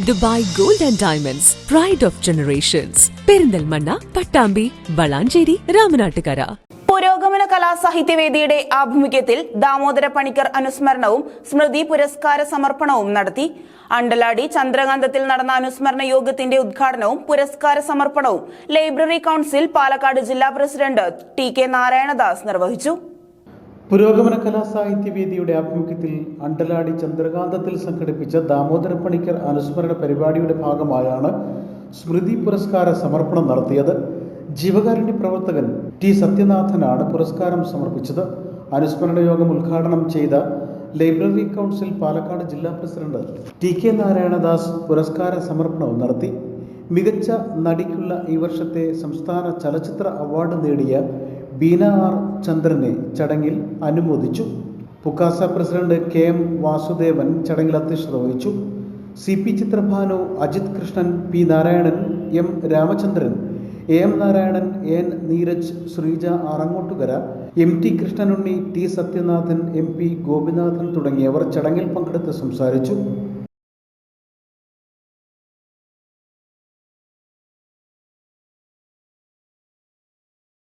Dubai gold and diamonds, pride of generations, Perinthalmanna, Pattambi, Valanchery, Ramanattukara. പുരോഗമന കലാസാഹിത്യവേദിയുടെ ആഭിമുഖ്യത്തിൽ ദാമോദര പണിക്കർ അനുസ്മരണവും സ്മൃതി പുരസ്കാര സമർപ്പണവും നടത്തി. അണ്ടലാടി ചന്ദ്രകാന്തത്തിൽ നടന്ന അനുസ്മരണ യോഗത്തിന്റെ ഉദ്ഘാടനവും പുരസ്കാര സമർപ്പണവും ലൈബ്രറി കൗൺസിൽ പാലക്കാട് ജില്ലാ പ്രസിഡന്റ് ടി.കെ. നാരായണദാസ് നിർവഹിച്ചു. പുരോഗമന കലാസാഹിത്യവേദിയുടെ ആഭിമുഖ്യത്തിൽ അണ്ടലാടി ചന്ദ്രകാന്തത്തിൽ സംഘടിപ്പിച്ച ദാമോദര പണിക്കർ അനുസ്മരണ പരിപാടിയുടെ ഭാഗമായാണ് സ്മൃതി പുരസ്കാര സമർപ്പണം നടത്തിയത്. ജീവകാരുണ്യ പ്രവർത്തകൻ ടി. സത്യനാഥനാണ് പുരസ്കാരം സമർപ്പിച്ചത്. അനുസ്മരണ യോഗം ഉദ്ഘാടനം ചെയ്ത ലൈബ്രറി കൗൺസിൽ പാലക്കാട് ജില്ലാ പ്രസിഡന്റ് ടി.കെ. നാരായണദാസ് പുരസ്കാര സമർപ്പണവും നടത്തി. മികച്ച നടിക്കുള്ള ഈ വർഷത്തെ സംസ്ഥാന ചലച്ചിത്ര അവാർഡ് നേടിയ ബീന ആർ. ചന്ദ്രനെ ചടങ്ങിൽ അനുമോദിച്ചു. പുക്കാസ പ്രസിഡന്റ് കെ.എം. വാസുദേവൻ ചടങ്ങിൽ അധ്യക്ഷത വഹിച്ചു. C P. Chitrabhanu, Ajith Krishnan, P. Narayanan, M. Ramachandran, A M. Narayanan, N. Neeraj, Sreeja Arangottukara, M T. Krishnanunni, T. Sathyanathan, M P. Gopinathan തുടങ്ങിയവർ ചടങ്ങിൽ പങ്കെടുത്ത് സംസാരിച്ചു.